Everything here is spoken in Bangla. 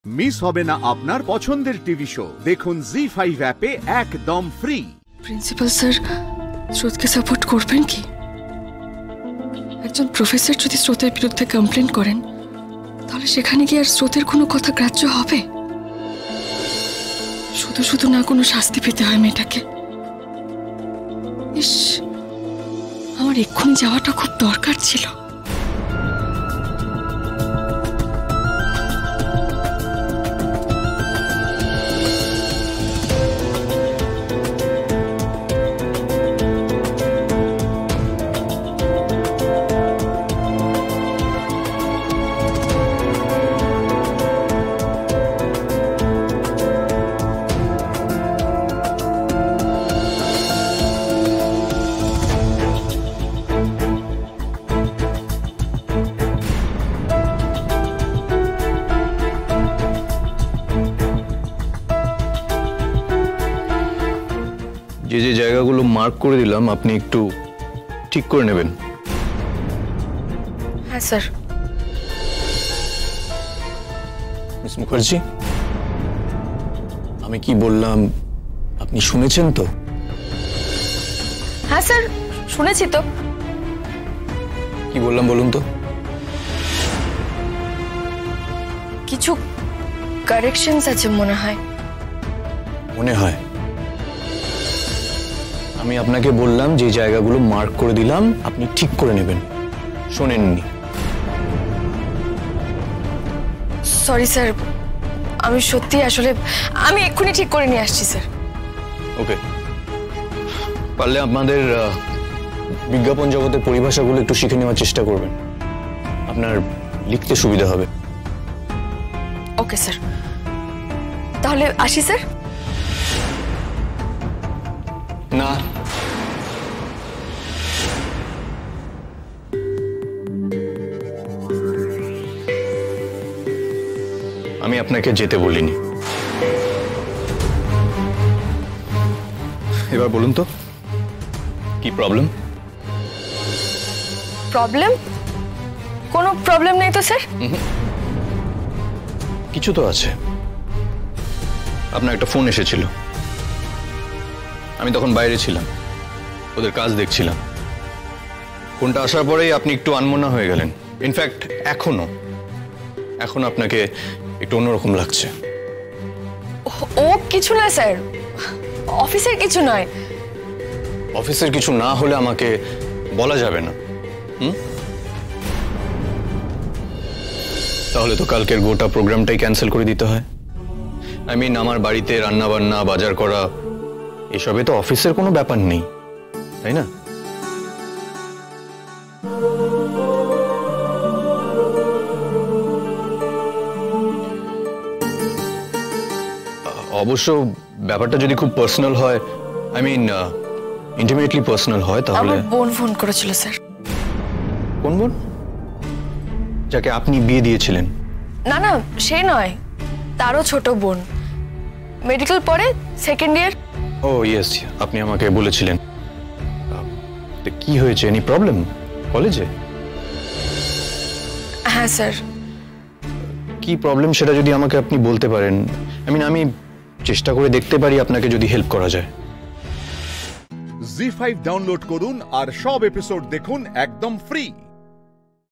মিস হবে না আপনার পছন্দের টিভি শো। দেখুন জি5 অ্যাপে একদম ফ্রি। প্রিন্সিপাল স্যার স্রোতকে সাপোর্ট করবেন কি? একজন প্রফেসর যদি স্রোতের বিরুদ্ধে কমপ্লেন করেন তাহলে সেখানে গিয়ে আর স্রোতের কোনো কথা গ্রাহ্য হবে? শুধু শুধু না কোনো শাস্তি পেতে হয় মেয়েটাকে। ইস, আমার এক্ষুনি যাওয়াটা খুব দরকার ছিল। যে যে জায়গাগুলো মার্ক করে দিলাম আপনি একটু ঠিক করে নেবেন। হ্যাঁ স্যার। মিস মুখার্জি, আমি কি বললাম আপনি শুনেছেন তো? হ্যাঁ স্যার, শুনেছি তো। কি বললাম বলুন তো? কিছু কারেকশনস আছে মনে হয়। মনে হয়? আমি আপনাকে বললাম যে জায়গাগুলো মার্ক করে দিলাম আপনি ঠিক করে নেবেন, শোনেননি? সরি স্যার, আমি সত্যি আসলে আমি এক্ষুনি ঠিক করে নিয়ে আসছি স্যার। ওকে, পারলে আপনাদের বিজ্ঞাপন জগতের পরিভাষাগুলো একটু শিখে নেওয়ার চেষ্টা করবেন, আপনার লিখতে সুবিধা হবে। ওকে স্যার, তাহলে আসি স্যার। না, আমি আপনাকে যেতে বলিনি। এবার বলুন তো কি প্রবলেম? প্রবলেম? কোনো প্রবলেম নেই তো স্যার। কিছু তো আছে। আপনার একটা ফোন এসেছিল, আমি তখন বাইরে ছিলাম, ওদের কাজ দেখছিলাম। ফোনটা আসার পরেই আপনি একটু আনমনা হয়ে গেলেন। ইনফ্যাক্ট এখন আপনাকে একটু অন্যরকম লাগছে। ও কিছু না স্যার, অফিসের কিছু নয়। অফিসের কিছু না হলে আমাকে বলা যাবে না? তাহলে তো কালকের গোটা প্রোগ্রামটাই ক্যান্সেল করে দিতে হয়। আই মিন, আমার বাড়িতে রান্না বান্না, বাজার করা, এসবে তো অফিসের কোনো ব্যাপার নেই, তাই না? অবশ্য ব্যাপারটা যদি খুব পার্সোনাল হয়, আই মিন ইন্টিমেটলি পার্সোনাল হয়, তাহলে। আমার বোন ফোন করেছিল স্যার। কোন বোন? যাকে আপনি বিয়ে দিয়েছিলেন? না না, সে নয়, তারও ছোট বোন, মেডিকেল পড়ে, সেকেন্ড ইয়ার। ও ইয়েস, আপনি আমাকে বলেছিলেন। কি হয়েছে? এনি প্রবলেম কলেজে? হ্যাঁ স্যার। কি প্রবলেম সেটা যদি আমাকে আপনি বলতে পারেন, আই মিন আমি চেষ্টা করে দেখতে পারি আপনাকে যদি হেল্প করা যায়। জি5 ডাউনলোড করুন আর সব এপিসোড দেখুন একদম ফ্রি।